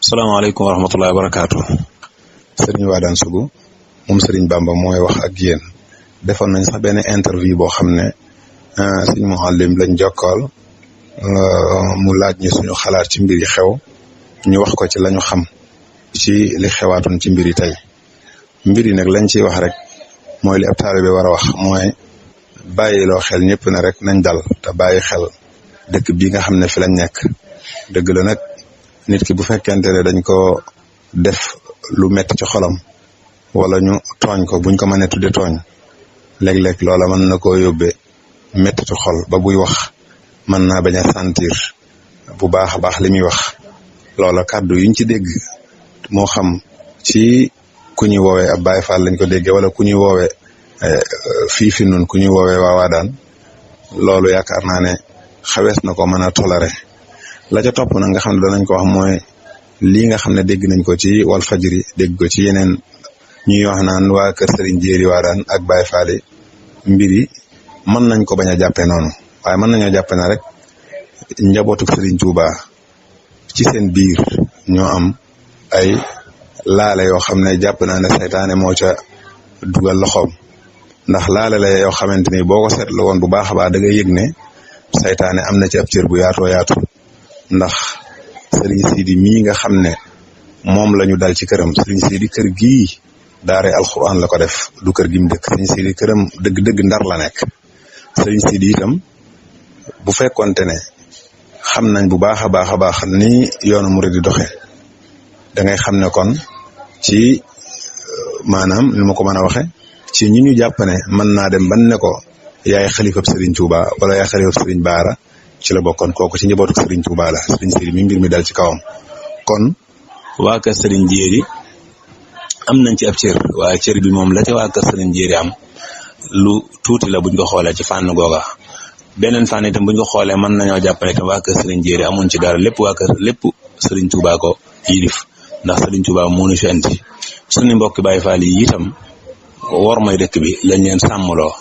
salaamaaleykum wa rahmatullahi wa barakaatu. Serigne Wadane Sougou moom Serigne Bamba mooy wax ak yéen defoon nañ sax benn interview boo xam ne Serigne Mouhalim lañ jokkool mu laaj ñu suñu xalaat ci mbir yi xew ñu wax ko ci lañu xam ci li xewaatoon ci mbir yi tey mbir yi nag lañ ciy wax rek mooy li ab taalibe war a wax mooy bàyyiloo xel ñëpp ne rek nañ dal te bàyyi xel dëkk bii nga xam ne fi lañ nekk dëgg la nag nit ki bu fekkente ne dañ ko def lu metti ci xolam wala ñu tooñ ko buñ ko mënee tudde tooñ léeg-léeg loola mën na koo yóbbee metti ci xol ba buy wax mën naa bañ a sentir bu baax a baax li muy wax loola kàddu yiñ ci dégg moo xam ci ku ñuy woowee ab Baay Faal lañ ko déggee wala ku ñuy woowee fii nun ku ñuy woowee waa Wadane loolu yaakaar naa ne xawees na ko mën a toléré la ca topp nag nga xam ne danañ ko wax mooy lii nga xam ne dégg nañ ko ci Walfadjri dégg ko ci yeneen ñuy wax naan waa kër Serigne Jéeri Wadane ak Baye Fall yi mbir yi mën nañ ko bañ a jàppee noonu waaye mën nañoo jàppe na rek njabootu Serigne Touba ci seen biir ñoo am ay laale yoo xam ne jàpp naa ne saytaane moo ca dugal loxoom ndax laale la yoo xamante ni boo ko seetlu woon bu baax a baax da ngay yëg ne saytaane am na ci ab cër bu yaatoo yaatu ndax Serigne Sidi mii nga xam ne moom la ñu dal ci këram Serigne Sidi kër gii daare alxuraan la ko def du kër gi mu dëkk Serigne Sidi këram dëgg-dëgg Ndar la nekk Serigne Sidi itam bu fekkonte ne xam nañ bu baax a baax a baax ni yoonu murid di doxe da ngay xam ne kon ci maanaam ni ma ko mën a waxe ci ñi ñu jàpp ne mën naa dem ban ne ko yaay xalifab Serigne Touba wala yaay xalifab Serigne Baara ci la bokkoon kooku ci njabootu Serigne Touba la Serigne Sidi mi mbir mi dal ci kawam kon waa kër Serigne Jéeri am nañ ci ab cër waaye cër bi moom la ca waa kër Serigne Jéeri am lu tuuti la buñ ko xoolee ci fànn googa beneen fànn itam buñ ko xoolee mën nañoo jàppale itam waa kër Serigne Jéeri amuñ ci dara lépp waa kër lépp Serigne Touba ko yilif ndax Serigne Touba moo ñu fi andi suñu mbokki Baye Fall yi itam war mooy dëkk bi lañ leen sàmmloo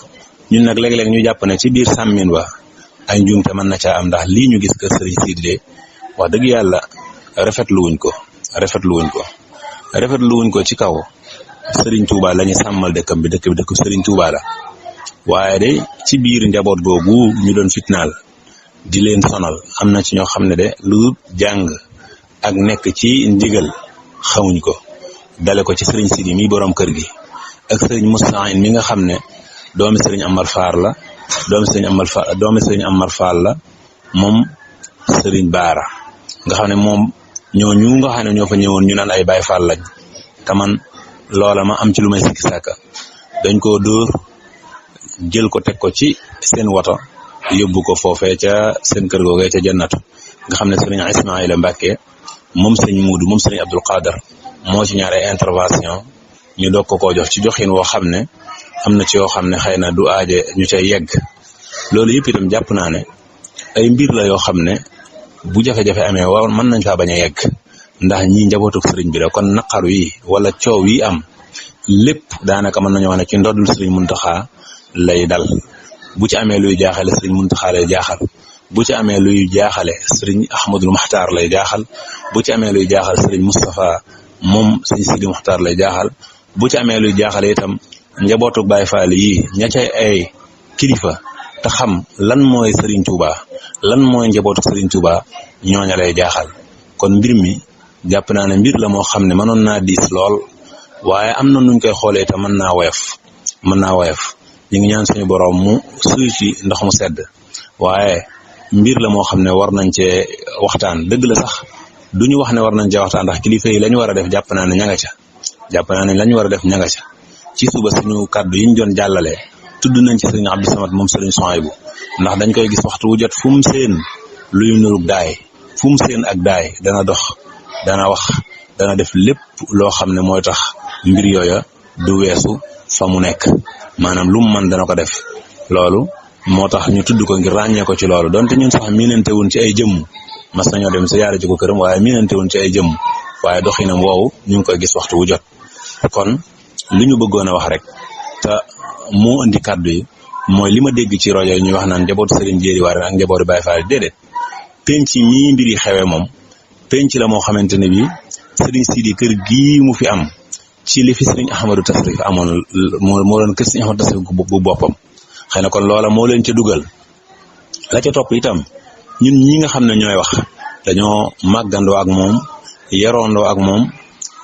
ñun nag léeg-léeg ñu jàpp ne ci biir sàmmin wa ay njuumte mën na caa am ndax lii ñu gis kër Serigne Sidi de wax dëgg yàlla rafetlu wuñ ko ci kaw Serigne Touba la ñu sàmmal dëkkam bi dëkk Serigne Touba la waaye de ci biir njaboot googu ñu doon fitnaal di leen sonal am na ci ñoo xam ne de lu jàng ak nekk ci ndigal xamuñ ko dale ko ci Serigne Sidi mi borom kër gi ak Serigne Moustahine mi nga xam ne doomi Serigne Amar Fall la doomi Serigne Amar Fall la moom Serigne Baara nga xam ne moom ñooñu nga xam ne ñoo fa ñëwoon ñu naan ay Baye Fall lañ te man loola ma am ci lu may sikki sàkka dañ koo dóor jël ko teg ko ci seen woto yóbbu ko foofee ca seen kër googee ca jannatu nga xam ne Serigne Ismaïla Mbacke moom Serigne Muudu moom Serigne Abdul Qadir moo ci ñaare intervention ñu doog ko koo jox ci joxin woo xam ne am na ci yoo xam ne xëy na du aaje ñu cay yegg loolu yëpp itam jàpp naa ne ay mbir la yoo xam ne bu jafe-jafe amee waaw mën nañ faa bañ a yegg ndax ñi njabootu sëriñ bi la kon naqaru yi wala coow yi am lépp daanaka mën nañoo wax ne ci ndoddul sëriñ Muntaxa lay dal bu ci amee luy jaaxale sëriñ Muntaxa lay jaaxal bu ci amee luy jaaxale sëriñ Ahmadul Muxtaar lay jaaxal bu ci amee luy jaaxal sëriñ Moustapha moom sëriñ Sidi Muxtaar lay jaaxal bu ci amee luy jaaxale itam njabootu Baay Faal yi ña cay ay kilifa te xam lan mooy Serigne Touba lan mooy njabootu Serigne Touba ñooña lay jaaxal kon mbir mi jàpp naa ne mbir la moo xam ne mënoon naa diis lool waaye am na nuñ koy xoolee te mën naa woyof ñu ngi ñaan suñu borom mu suy ci ndox mu sedd waaye mbir la moo xam ne war nañ cee waxtaan dëgg la sax duñu wax ne war nañ cee waxtaan ndax kilifa yi lañu war a def jàpp naa ne ña nga ca ci suba suñu kàddu yi ñu doon jàllale tudd nañ ci sëriñ Abdou Samad moom sëriñ Souhaïbou ndax dañ koy gis waxtu wu jot fu mu seen luy nurug daay fu mu seen ak daay dana dox dana wax dana def lépp loo xam ne mooy tax mbir yooya du weesu fa mu nekk maanaam lu mu mën dana ko def loolu moo tax ñu tudd ko ngir ràññee ko ci loolu donte ñun sax miinante wuñ ci ay jëmm mas nañoo dem sa yaare ci ko këram waaye miinante wuñ ci ay jëmm waaye doxinam woowu ñu ngi koy gis waxtu wu jot kon li ñu bëggoon a wax rek te moo indi kàddu yi mooy li ma dégg ci rajo yi ñuy wax naan njabootu Serigne Jéeri Wadane ak njabootu Baye Fall déedéet penc mii mbir yi xewee moom penc la moo xamante ne bi sëriñ Sidi kër gii mu fi am ci li fi sëriñ Ahmadou Tasrif amoon moo doon kër sëriñ Ahmadou Tasrif bu boppam xëy na kon loola moo leen ca dugal. la ca topp itam ñun ñi nga xam ne ñooy wax dañoo màggandoo ak moom yaroondoo ak moom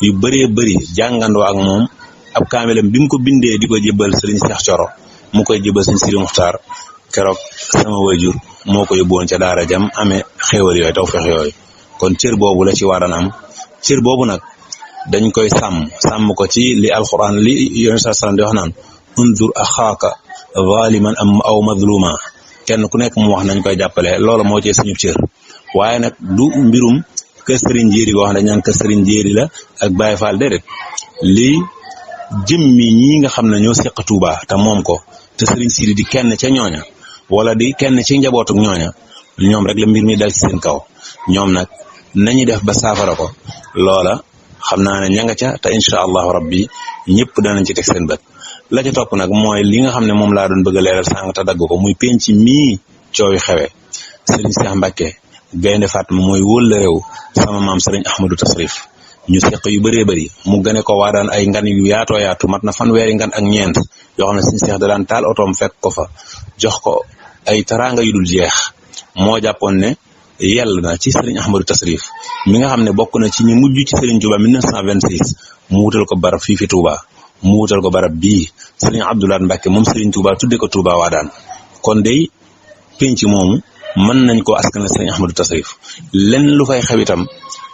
yu bëree bëri jàngandoo ak moom ab kaamilam bi mu ko bindee di ko jébbal sëriñ Cheikh Thioro mu koy jébbal sëriñ Sidi Muxtaar keroog sama wayjur moo ko yóbbuwoon ca daara jam amee xéewal yooyu tawfeex yooyu kon cër boobu la ci waran am cër boobu nag dañ koy sàmm ko ci li alquran li yonent sallallahu alayhi wasallam di wax naan unzur axaaka zaliman am aw mazluma kenn ku nekk mu wax nañ koy jàppale loolu moo ci suñu cër waaye nag du mbirum kër sëriñ jéeri goo xam ne dañ naan kër sëriñ jéeri la ak Baye Fall déedéet lii jëmmi ñi nga xam ne ñoo seq Touba te moom ko te sëriñ Sidi di kenn ca ñooña wala di kenn ci njabootuk ñooña ñoom rek la mbir mi dal ci seen kaw ñoom nag nañu def ba saafara ko loola xam naa ne ña nga ca te incha allahu rabbi ñëpp danañ ci teg seen bët la ca topp nag mooy li nga xam ne moom laa doon bëgg a leeral sànq te dagg ko muy penc mii coowi xewe sëriñ Cheikh Mbacke Gaynde Fatma mooy wólla réew sama maam sëriñ Ahmadou Tasrif ñu seq yu bëree bëri mu gane ko waa daan ay ngan yu yaatoo yaatu mat na fanweeri ngan ak ñeent yoo xam ne sëriñ Cheikh da daan taal otoom fekk ko fa jox ko ay taraanga yu dul jeex moo jàppoon ne yell na ci sëriñ Ahmadou Tasrif mi nga xam ne bokk na ci ñu mujj ci sëriñ Touba 1926 mu wutal ko barab fii fi Touba mu wutal ko barab bii sëriñ Abdoulaye Mbacke moom sëriñ Touba tudde ko Touba waa daan kon day penc moomu mën nañ koo askan la sëriñ Ahmadou Tasrif lenn lu fay xew itam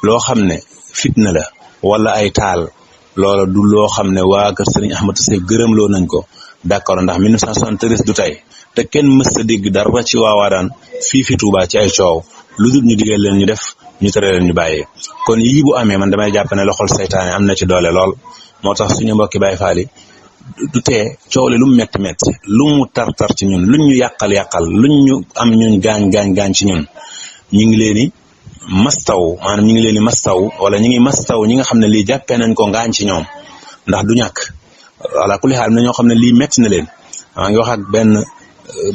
loo xam ne fitna la wala ay taal loola du loo xam ne waa kër sëriñ Ahmadou Tasrif gërëm loo nañ ko d'accord ndax 1973 du tey te kenn mës a dégg dara ci waawaadaan fii fi Touba ci ay coow lu dul ñu digal leen ñu def ñu tere leen ñu bàyyee kon yii bu amee man damay jàpp ne loxol saytaane am na ci doole lool moo tax suñu mbokki Baye Fall yi du tee coow li lu mu metti metti lu mu tar ci ñun luñ ñu yàqal luñ ñu am ñun gaañ ci ñun ñu ngi leen di mastaw maanaam ñu ngi leen di mastaw wala ñu ngi mastaw ñi nga xam ne lii jàppee nañ ko ngaañ ci ñoom ndax du ñàkk wala ku li xaal na ñoo xam ne lii metti na leen maa ngi wax ak benn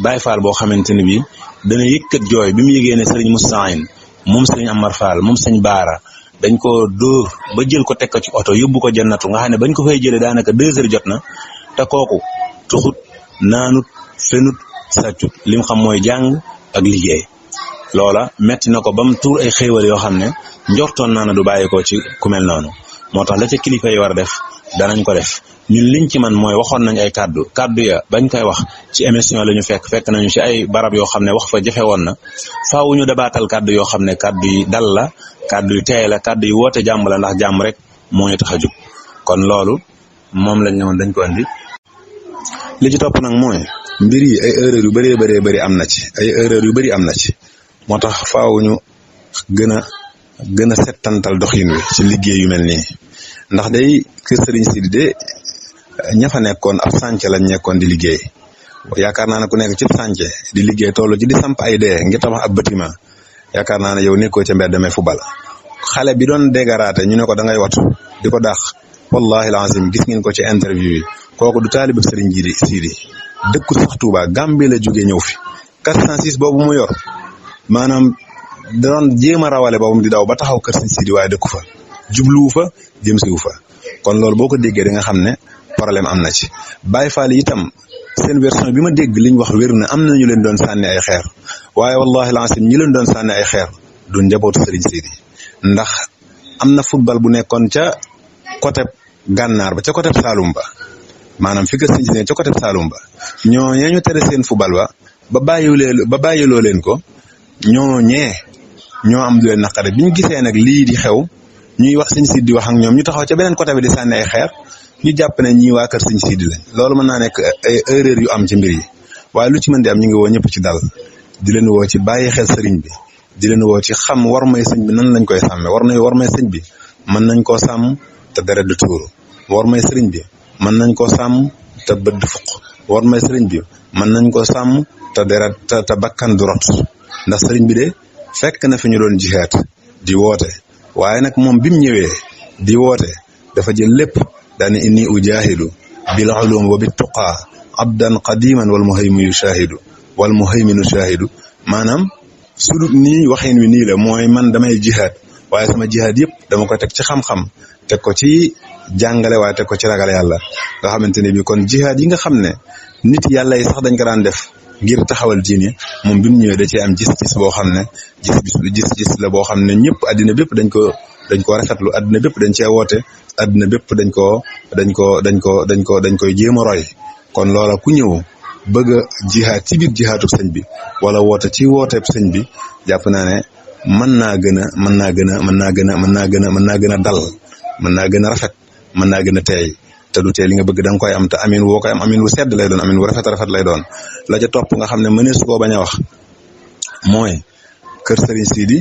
Baye Fall boo xamante ne bii dana yëkkat jooy bi mu yëgee ne sëriñ Moustahine moom sëriñ Amar Fall moom sëñ Baara dañ ko dóor ba jël ko teg ko ci oto yóbbu ko jannatu nga xam ne bañ ko fay jëlee daanaka 2 heures jot na te kooku tuxut naanut fenut sàccut li mu xam mooy jàng ak liggéey loola metti na ko ba mu tuur ay xéewal yoo xam ne njortoon naa ne du bàyyi ko ci ku mel noonu moo tax la ca kilifa yi war a def danañ ko def ñun liñ ci man mooy waxoon nañ ay kaddu ya bañ koy wax ci émission la ñu fekk nañu ci ay barab yoo xam ne wax fa jafe woon na faaw ñu dabaatal kaddu yoo xam ne kaddu yi dal la kaddu yu teey la kaddu yu woote jàmm la ndax jàmm rek moo ñu tax a jóg kon loolu moom lañ ne woon dañ ko andi. li ci topp nag mooy mbir yi ay erreur yu bëree am na ci moo tax faaw ñu gën a settantal doxin wi ci liggéey yu mel nii ndax day kër Serigne Sidi de ña fa nekkoon ab sànce lañ nekkoon di liggéey yaakaar naa ne ku nekk ci sànce di liggéey toll ci di samp ay dee ngir tabax ab bâtiment yaakaar naa ne yow nekkoo ca mbedd demee fubal xale bi doon dégaraate ñu ne ko da ngay watu di ko dàq wallahi alazim gis ngeen ko ci interview yi kooku du taalibe Serigne Sidi dëkku sax Touba Gambie la jógee ñëw fi 406 boobu mu yor maanaam doon jéem a rawale boobu di daw ba taxaw kër Serigne Sidi waaye dëkku fa jubluwu fa jëm siwu fa kon loolu boo ko déggee da nga xam ne problème am na ci Baye Fall itam seen version bi ma dégg liñ wax wér na am na ñu leen doon sànni ay xeer waaye wallahi lancim ñi leen doon sànni ay xeer du njabootu Serigne Sidi ndax am na football bu nekkoon ca côté gànnaar ba ca côté Saloum ba maanaam fi kër Serigne Sidi ca côté Saloum ba ñooñee ñu tere seen football ba bàyyiloo leen ko ñooñee ñoo am lu leen naqare bi ñu gisee nag lii di xew ñuy wax Serigne Sidi di wax ak ñoom ñu taxaw ca beneen côté bi di sànni ay xeer ñu jàpp ne ñii waa kër Serigne Sidi lañ loolu mën naa nekk ay erreur yu am ci mbir yi waaye lu ci mën di am ñu ngi woo ñëpp ci dal di leen woo ci bàyyi xel sëriñ bi di leen woo ci xam war may sëñ bi nan lañ koy sàmme war may sëñ bi mën nañ koo sàmm te deret du tuuru war may sëriñ bi mën nañ koo sàmm te bët du fuq war may sëriñ bi mën nañ koo sàmm te deret te bakkan du rot ndax sëriñ bi de fekk na fi ñu doon jihaat di woote waaye nag moom bi mu ñëwee di woote dafa jël lépp daane inni ujahidu bil ulum wa bit tuqaa abdan qadiman wal muhayminu shahidu maanaam sudut nii waxin wi nii la mooy man damay jihaad waaye sama jihaad yëpp dama koy teg ci xam-xam teg ko ci jàngale waaye teg ko ci ragal yàlla nga xamante ne bi kon jihaad yi nga xam ne nit yàlla yi sax dañ ko daan def ngir taxawal diine moom bi mu ñëwee da ci am gis-gis boo xam ne gis-gis la boo xam ne ñëpp addina bépp dañ ko rafetlu addina bépp dañ cee woote addina bépp dañ koy jéem a roy kon loola ku ñëw bëgg a jihaad ci biir jihaadu sëñ bi wala woote ci wooteeb sëñ bi jàpp naa ne mën naa gën a dal mën naa gën a rafet mën naa gën a teey te du tee li nga bëgg da nga koy am te amin woo koy am amin wu sedd lay doon amin wu rafet lay doon la ca topp nga xam ne mënees su koo bañ a wax mooy kër Serigne Sidi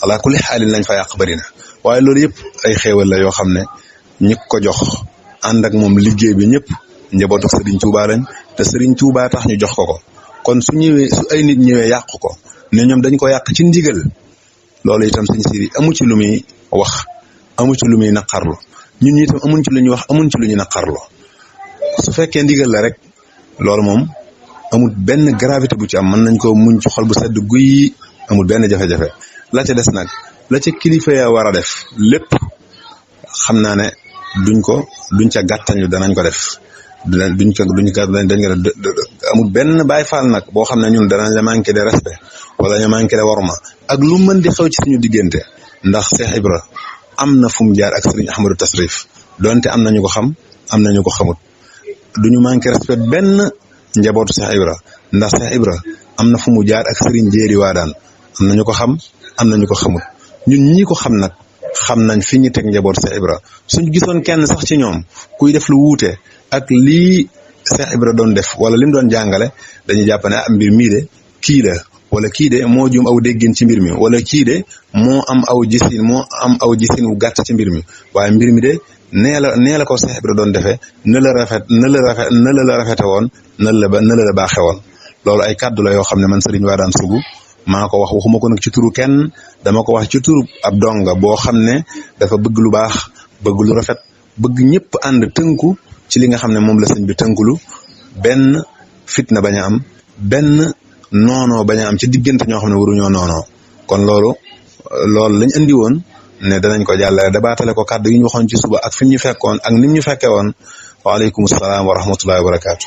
ala kulli xaalin lañ fa yàq bëri na waaye loolu yëpp ay xéewal la yoo xam ne ñi ko jox ànd ak moom liggéey bi ñëpp njabootu Serigne Touba lañ te Serigne Touba tax ñu jox ko kon su ay nit ñëwee yàq ko ne ñoom dañ ko yàq ci ndigal loolu itam Serigne Sidi amu ci lu muy wax amu ci lu muy naqarlu ñun ñi itam amuñ ci lu ñuy wax amuñ ci lu ñu naqarlu su fekkee ndigal la rek loolu moom amul benn gravité bu ci am mën nañ ko muñ ci xol bu sedd guy amul benn jafe-jafe la ca des nag la ca kilifa ya war a def lépp xam naa ne duñ ca gàttañu danañ ko def dañ ko amul benn Baay Faal nag boo xam ne ñun danañ la manqué de respect wala ñu manqué de worma ak lu mën di xew ci suñu diggante ndax Cheikh Ibra am na fu mu jaar ak Serigne Ahmadou Tasrif donte am nañu ko xam am nañu ko xamut duñu manqué respect benn njabootu Cheikh Ibra ndax Cheikh Ibra am na fu mu jaar ak Serigne Jéeri Waadaan am nañu ko xam am nañu ko xamut ñun ñi ko xam nag xam nañ fi ñu teg njabootu Cheikh Ibra suñ gisoon kenn sax ci ñoom kuy def lu wuute ak lii Cheikh Ibra doon def wala lim doon jàngale dañuy jàpp ne mbir mii de kii la wala kii de moo juum aw déggin ci mbir mi wala kii de moo am aw gisin wu gàtt ci mbir mi waaye mbir mi de nee la ko Cheikh Ibra doon defee na la rafete woon na la baaxe woon loolu ay kàddu la yoo xam ne man Serigne Wadane Sougou maa ko wax waxuma ko nag ci turu kenn dama ko wax ci turu ab donga boo xam ne dafa bëgg lu baax bëgg lu rafet bëgg ñëpp ànd tënku ci li nga xam ne moom la sëñ bi tënkulu benn fitna bañ a am benn noonoo bañ a am ci diggante ñoo xam ne waruñoo noonoo kon loolu lañ andi woon ne danañ ko jàllale dabaatale ko kàddu yi ñu waxoon ci suba ak fi ñu fekkoon ak nim ñu fekke woon waaleykum salaam wa rahmatullahi wa barakaatu.